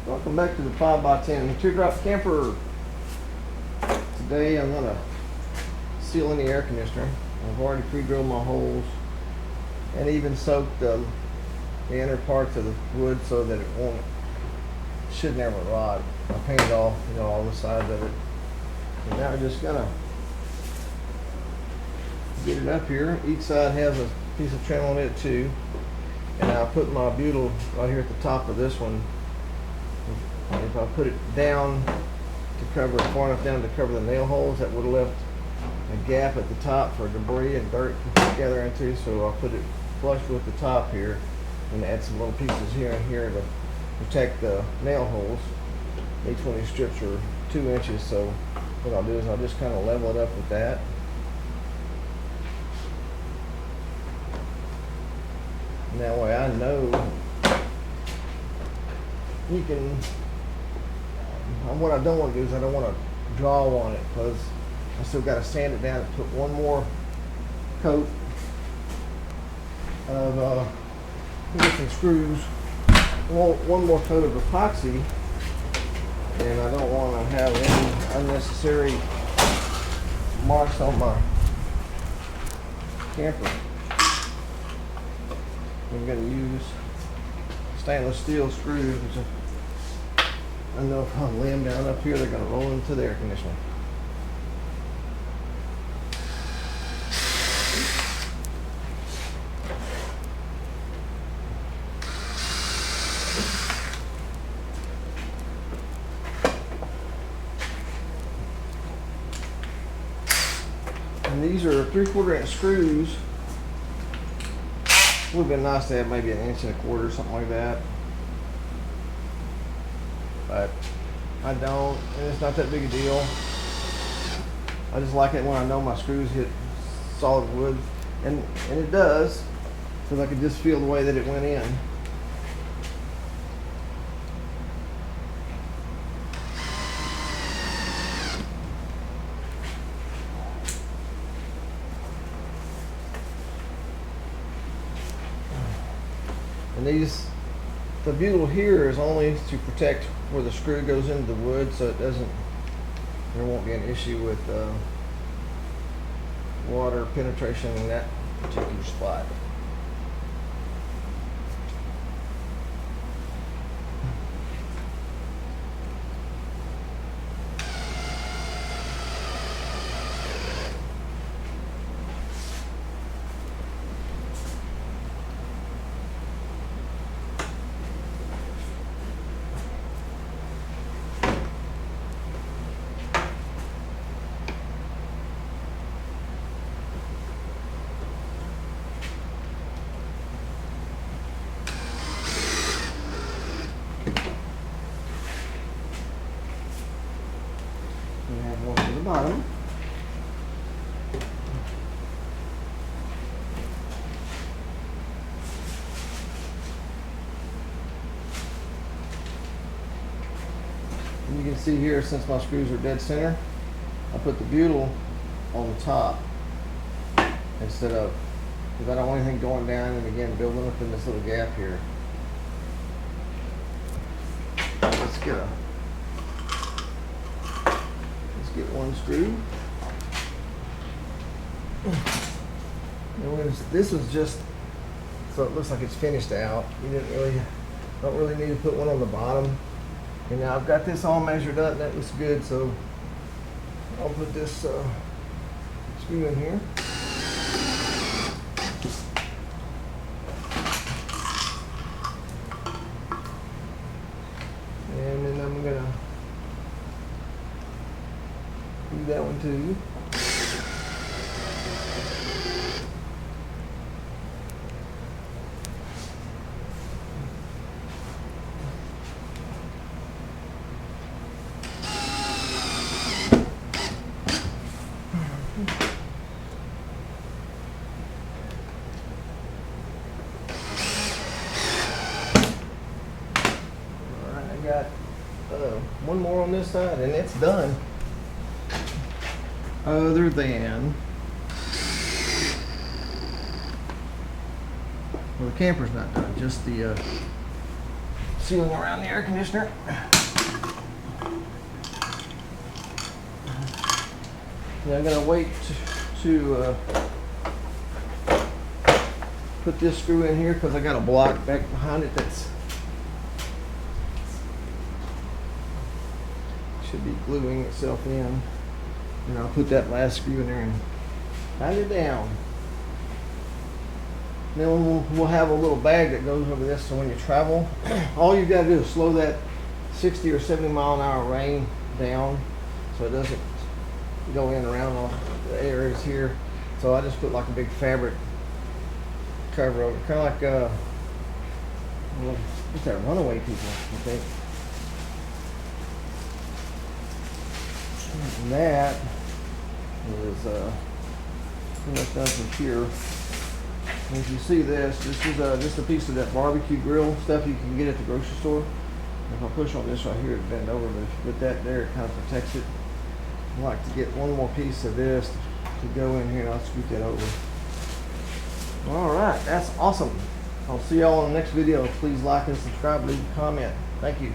Welcome back to the 5x10 Teardrop camper. Today I'm going to seal in the air conditioner. I've already pre-drilled my holes and even soaked the inner parts of the wood so that should never rot. I painted all the sides of it. And now we're just going to get it up here. Each side has a piece of trim on it too. And I'll put my butyl right here at the top of this one. If I put it down to cover it far enough down to cover the nail holes, that would have left a gap at the top for debris and dirt to gather into. So I'll put it flush with the top here and add some little pieces here and here to protect the nail holes. Each one of these strips are 2 inches, so what I'll do is I'll just kind of level it up with that. And that way I know you can. What I don't want to do is I don't want to draw on it because I still got to sand it down and put one more coat of some screws, one more coat of epoxy, and I don't want to have any unnecessary marks on my camper. I'm going to use stainless steel screws, which I know if I lay them down up here, they're going to roll into the air conditioner. And these are 3/4 inch screws. Would have been nice to have maybe 1 1/4 inch, something like that. But I don't, and it's not that big a deal. I just like it when I know my screws hit solid wood, and it does, because I can just feel the way that it went in. And the butyl here is only to protect where the screw goes into the wood, so there won't be an issue with water penetration in that particular spot. We have one to the bottom. And you can see here, since my screws are dead center, I put the butyl on the top instead of, because I don't want anything going down and again building up in this little gap here. Let's get one screw. And this was just so it looks like it's finished out. You don't really need to put one on the bottom. And now I've got this all measured up. That looks good. So I'll put this screw in here. And then I'm gonna do that one too. Alright, I got one more on this side and it's done. Other than, well, the camper's not done, just the sealing around the air conditioner. Then I'm gonna wait to put this screw in here because I got a block back behind it that's should be gluing itself in. And I'll put that last screw in there and tighten it down. Then we'll have a little bag that goes over this, so when you travel, all you got to do is slow that 60 or 70 mile an hour rain down so it doesn't go in around all the areas here. So I just put like a big fabric cover over it, kind of like what's that, runaway people, I think. And that is pretty much done from here. And if you see this is just a piece of that barbecue grill stuff you can get at the grocery store. If I push on this right here, it bend over, but if you put that there, it kind of protects it. I like to get one more piece of this to go in here, and I'll scoot that over. All right, that's awesome. I'll see y'all in the next video. Please like and subscribe, leave a comment. Thank you.